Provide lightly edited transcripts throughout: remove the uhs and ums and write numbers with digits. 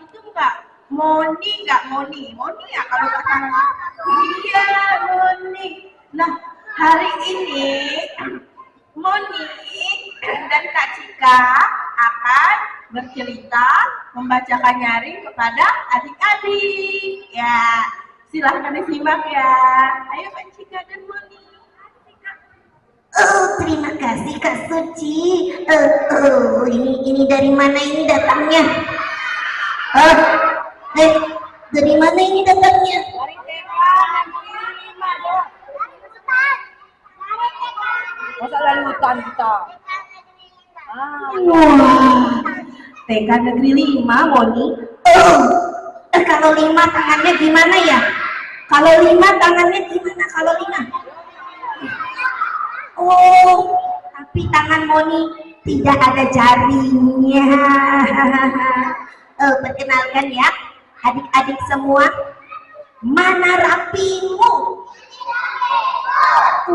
itu enggak? Moni ya kalau sekarang. Iya, Moni. Nah, hari ini Moni dan Kak Cika akan bercerita, membacakan nyaring kepada adik-adik. Ya, silahkan disimak ya. Ayo Kak Cika dan Moni. Oh, terima kasih Kak Suci. Ini dari mana ini datangnya? Dari mana ini datangnya? Dari TK Negeri 5, Dok. Masa dari hutan kita? Wah, TK Negeri 5, Moni. Kalau 5 tangannya gimana ya? Kalau 5 tangannya gimana? Kalau 5? Oh, tapi tangan Moni tidak ada jarinya. Perkenalkan ya, adik-adik semua, mana rapimu?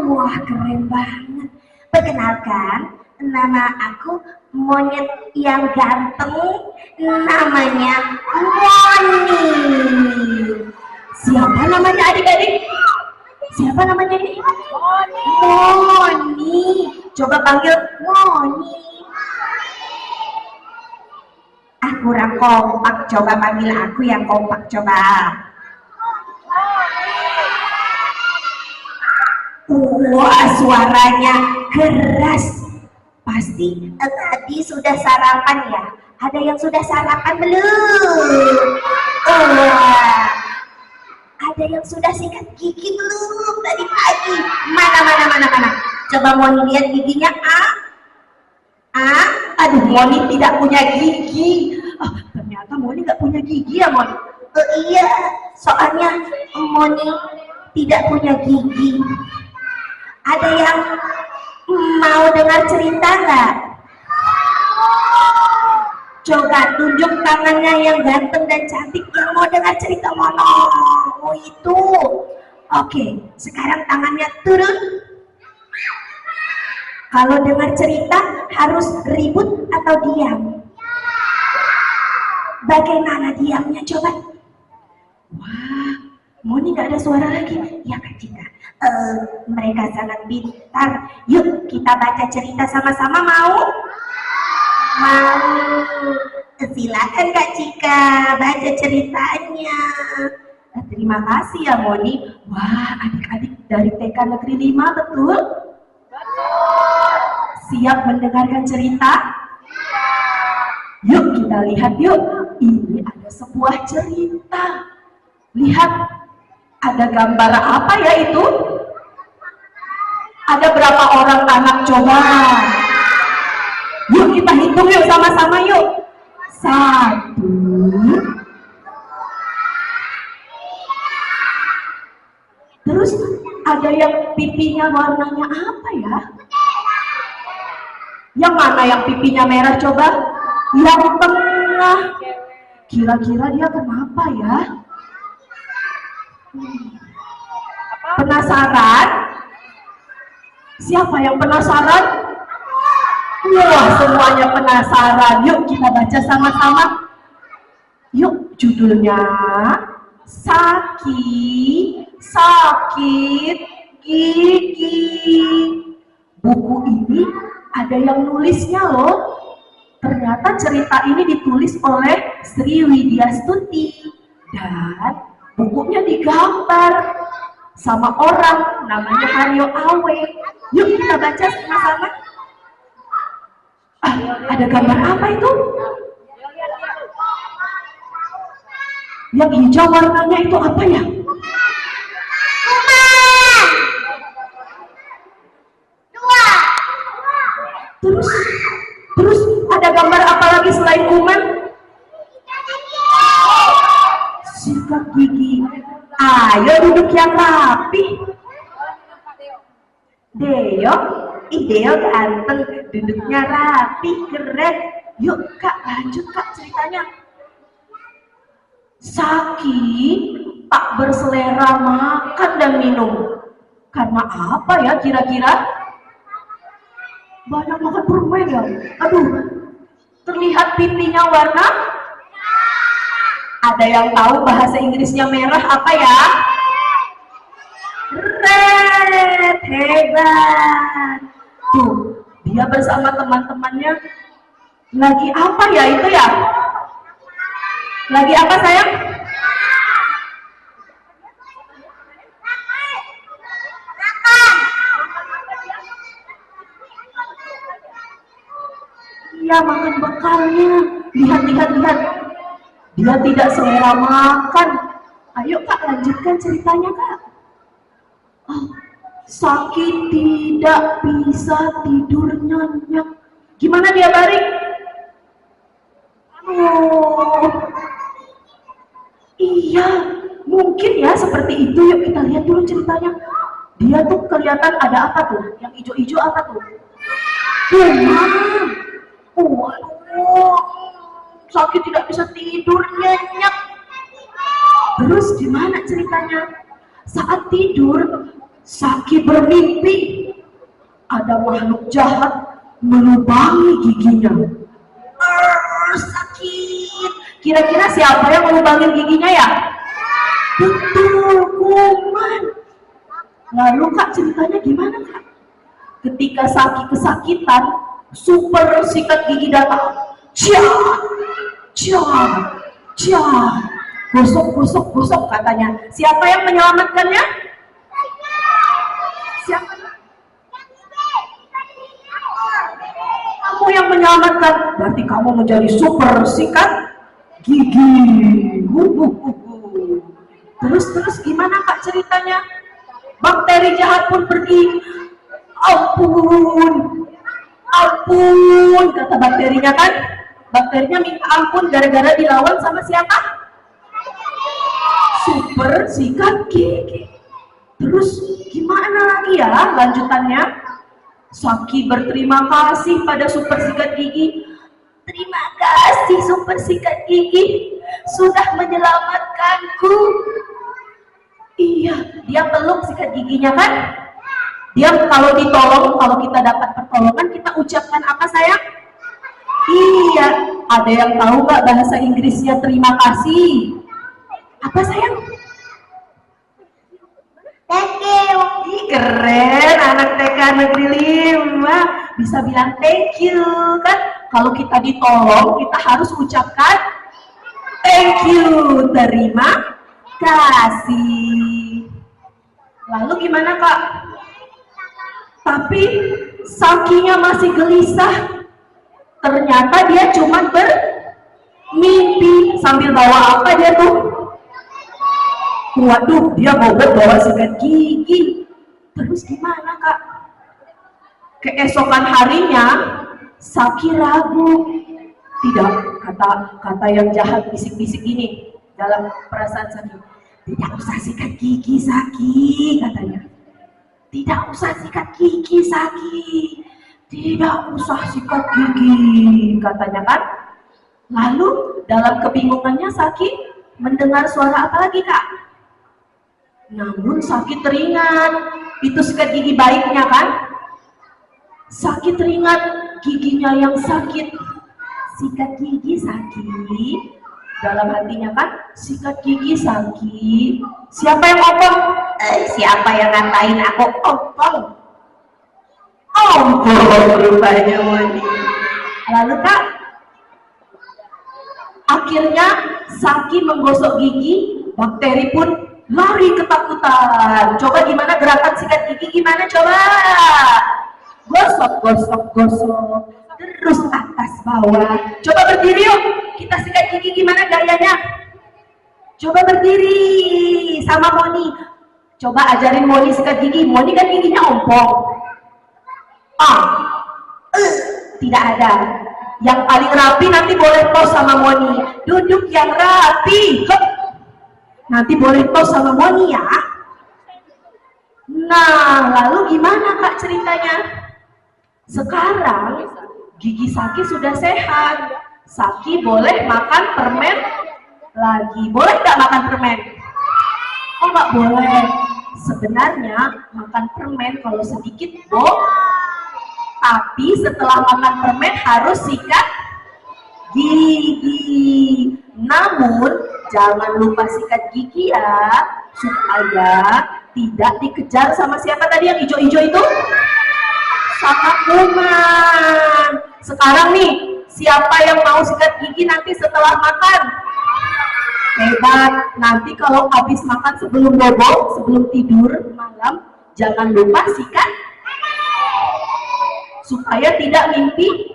Wah, keren banget. Perkenalkan, nama aku monyet yang ganteng, namanya Moni. Siapa namanya adik-adik? Siapa namanya ini? Moni. Coba panggil Moni. Kurang kompak, coba panggil aku yang kompak, coba. Wah, suaranya keras. Pasti tadi sudah sarapan ya? Ada yang sudah sarapan belum? Ada yang sudah sikat gigi belum tadi pagi? Mana? Coba Moni lihat giginya. Aduh, Moni tidak punya gigi. Ternyata Moni nggak punya gigi ya, Moni? Iya, soalnya Moni tidak punya gigi. Ada yang mau dengar cerita nggak? Coba tunjuk tangannya yang ganteng dan cantik yang mau dengar cerita Mono. Oh itu. Oke, sekarang tangannya turun. Kalau dengar cerita harus ribut atau diam? Bagaimana diamnya coba? Wah, Moni nggak ada suara lagi. Ya Kak Cika, mereka sangat pintar. Yuk kita baca cerita sama-sama, mau? Mau. Silakan Kak Cika, baca ceritanya. Terima kasih ya Moni. Wah, adik-adik dari TK Negeri 5, betul? Siap mendengarkan cerita? Yuk kita lihat yuk. Ini ada sebuah cerita. Lihat, ada gambar apa ya itu? Ada berapa orang anak coba? Yuk kita hitung yuk sama-sama yuk. 1. Terus ada yang pipinya warnanya apa ya? Yang mana yang pipinya merah coba? Yang tengah. Kira-kira dia kenapa ya? Penasaran? Siapa yang penasaran? Wah, semuanya penasaran. Yuk kita baca sama-sama. Yuk, judulnya Sakit Gigi. Buku ini ada yang nulisnya loh. Ternyata cerita ini ditulis oleh Sri Widyastuti dan bukunya digambar sama orang namanya Haryo Awe. Yuk kita baca sama-sama. Ada gambar apa itu? Yang hijau warnanya itu apa ya? Terus ada gambar apa lagi selain kuman? Sikat gigi. Ayo duduk yang rapi. Deo, Deo ganteng, duduknya rapi, keren. Yuk Kak, lanjut Kak ceritanya. Sakit, tak berselera makan dan minum. Karena apa ya kira-kira? Banyak makan permen ya. Aduh, terlihat pipinya warna Ada yang tahu bahasa Inggrisnya merah apa ya? Red, hebat. Tuh, dia bersama teman-temannya lagi apa ya itu ya? Lagi apa sayang? Iya, makan bekalnya. Lihat, lihat, lihat. Dia tidak selera makan. Ayo Kak, lanjutkan ceritanya Kak. Oh, sakit tidak bisa tidur nyenyak. Gimana dia balik? Oh, iya, mungkin ya seperti itu. Yuk kita lihat dulu ceritanya. Dia tuh kelihatan ada apa tuh? Yang hijau-hijau apa tuh? Demam. Waduh, sakit tidak bisa tidur nyenyak. Terus gimana ceritanya? Saat tidur, Saki bermimpi ada makhluk jahat melubangi giginya. Sakit. Kira-kira siapa yang melubangin giginya ya? Betul, kuman. Lalu Kak ceritanya gimana Kak? Ketika Saki kesakitan, super sikat gigi datang. Gosok, gosok katanya. Siapa yang menyelamatkannya? Siapa? Kamu yang menyelamatkan. Berarti kamu menjadi super sikat gigi. Terus gimana Kak ceritanya? Bakteri jahat pun pergi. Ampun, kata bakterinya kan. Bakterinya minta ampun gara-gara dilawan sama siapa? Super sikat gigi. Terus gimana lagi ya lanjutannya? Saki berterima kasih pada super sikat gigi. Terima kasih super sikat gigi sudah menyelamatkanku. Iya, dia peluk sikat giginya kan? Dia kalau ditolong, kalau kita dapat pertolongan, kita ucapkan apa sayang? Iya, ada yang tahu nggak bahasa Inggrisnya terima kasih? Apa sayang? Thank you. Ih, keren, anak TK Negeri 5 bisa bilang thank you kan? Kalau kita ditolong, kita harus ucapkan thank you, terima kasih. Lalu gimana Kak? Tapi Sakinya masih gelisah. Ternyata dia cuma bermimpi. Sambil bawa apa dia tuh? Waduh, dia bawa sikat gigi. Terus gimana Kak? Keesokan harinya Saki ragu. Tidak, kata yang jahat bisik-bisik ini dalam perasaan Saki. Tidak usah sikat gigi Saki, katanya. Tidak usah sikat gigi Saki. Tidak usah sikat gigi, katanya kan. Lalu dalam kebingungannya Saki mendengar suara apa lagi Kak? Namun Saki teringat itu sikat gigi baiknya kan. Saki teringat giginya yang sakit. Sikat gigi Saki. Dalam hatinya kan, sikat gigi Saki. Siapa yang opong? Siapa yang ngatain aku opong? Opong rupanya Moni. Lalu Kak, akhirnya Saki menggosok gigi, bakteri pun lari ketakutan. Coba gimana gerakan sikat gigi, gimana coba? Gosok, gosok, gosok. Terus atas bawah. Coba berdiri yuk. Kita sikat gigi gimana gayanya? Coba berdiri sama Moni. Coba ajarin Moni sikat gigi. Moni kan giginya ompong. Tidak ada. Yang paling rapi nanti boleh tos sama Moni. Duduk yang rapi. Hup. Nanti boleh tos sama Moni ya. Nah, lalu gimana Kak ceritanya? Sekarang gigi Saki sudah sehat. Saki boleh makan permen lagi. Boleh nggak makan permen? Oh nggak boleh. Sebenarnya makan permen kalau sedikit tapi setelah makan permen harus sikat gigi. Namun Jangan lupa sikat gigi ya, supaya tidak dikejar sama siapa tadi yang hijau-hijau itu? Sama kuman. Sekarang nih, siapa yang mau sikat gigi nanti setelah makan? Hebat. Nanti kalau habis makan sebelum bobo, sebelum tidur malam, jangan lupa sikat supaya tidak mimpi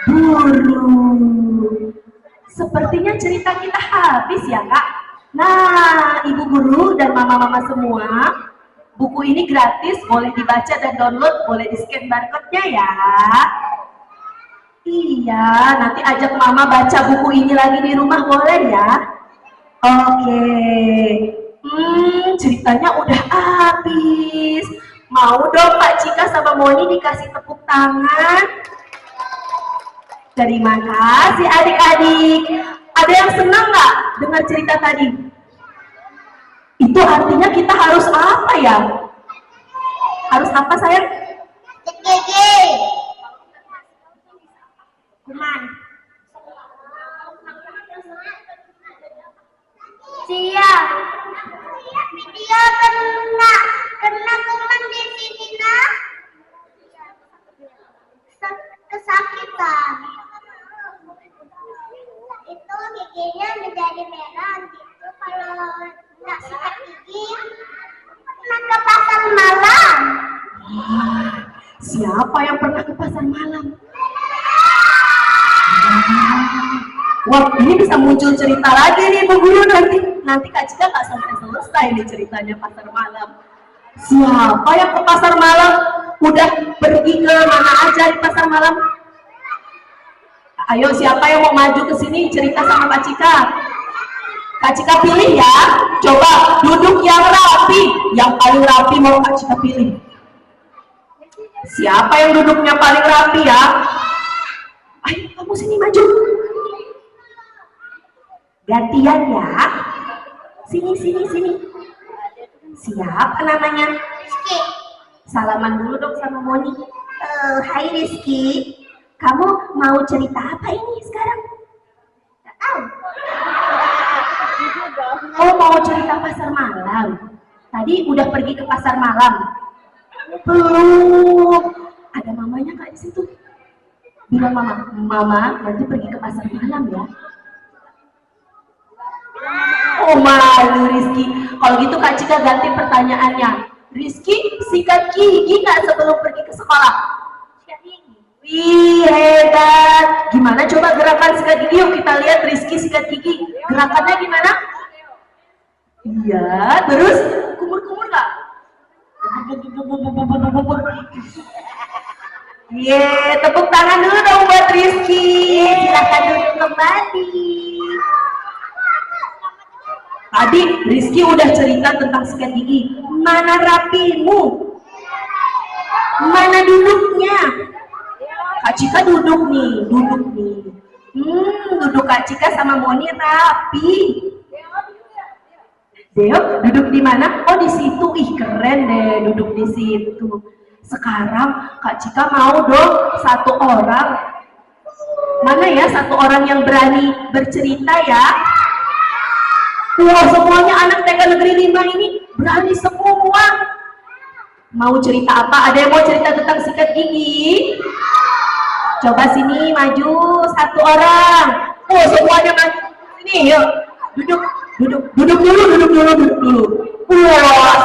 buruk. Sepertinya cerita kita habis ya Kak. Nah, ibu guru dan mama-mama semua, buku ini gratis, boleh dibaca dan download, boleh di-scan barcode-nya ya. Iya, nanti ajak mama baca buku ini lagi di rumah, boleh ya? Oke. Ceritanya udah habis. Mau dong Pak Cika sama Moni dikasih tepuk tangan? Terima kasih adik-adik. Ada yang senang nggak dengar cerita tadi? Itu artinya kita harus apa ya? Harus apa sayang? Gigi. Kuman. Siap. Dia kena kuman di sini nak. Kesakitan. Itu giginya menjadi merah gitu kalau nggak sikat gigi. Pernah ke pasar malam. Wah, siapa yang pernah ke pasar malam? Wah, ini bisa muncul cerita lagi nih Bu Guru nanti Kak Cika nggak sampai selesai nih ceritanya pasar malam. Siapa yang ke pasar malam? Udah pergi ke mana aja di pasar malam? Ayo, siapa yang mau maju ke sini cerita sama Kak Cika? Kak Cika pilih ya. Coba duduk yang rapi, yang paling rapi mau Kak Cika pilih. Siapa yang duduknya paling rapi ya? Ayo kamu sini maju. Gantian ya. Sini. Siapa namanya? Rizky. Salaman dulu dong sama Moni. Hai Rizky. Kamu mau cerita apa ini sekarang? Oh, mau cerita pasar malam. Tadi udah pergi ke pasar malam? Belum. Ada mamanya nggak di situ? Bilang mama nanti pergi ke pasar malam ya. Oh malu Rizky. Kalau gitu Kak Cika ganti pertanyaannya. Rizky sikat gigi nggak sebelum pergi ke sekolah? Sikat gigi. Wih hebat. Gimana coba gerakan sikat gigi? Yuk kita lihat Rizky sikat gigi. Gerakannya gimana? Iya. Terus kumur-kumur nggak? Tepuk tangan dulu dong buat Rizky. Silakan duduk kembali. Tadi Rizky udah cerita tentang sikat gigi. Mana rapimu? Mana duduknya? Kak Cika duduk nih. Duduk Kak Cika sama Moni rapi. Deo duduk di mana? Oh di situ. Ih keren deh duduk di situ. Sekarang Kak Cika mau dong satu orang. Mana ya satu orang yang berani bercerita ya? Wah, semuanya anak TK Negeri 5 ini berani semua. Mau cerita apa? Ada yang mau cerita tentang sikat gigi? Coba sini maju satu orang. Oh, semuanya maju. Sini, yuk. Duduk dulu. Wah,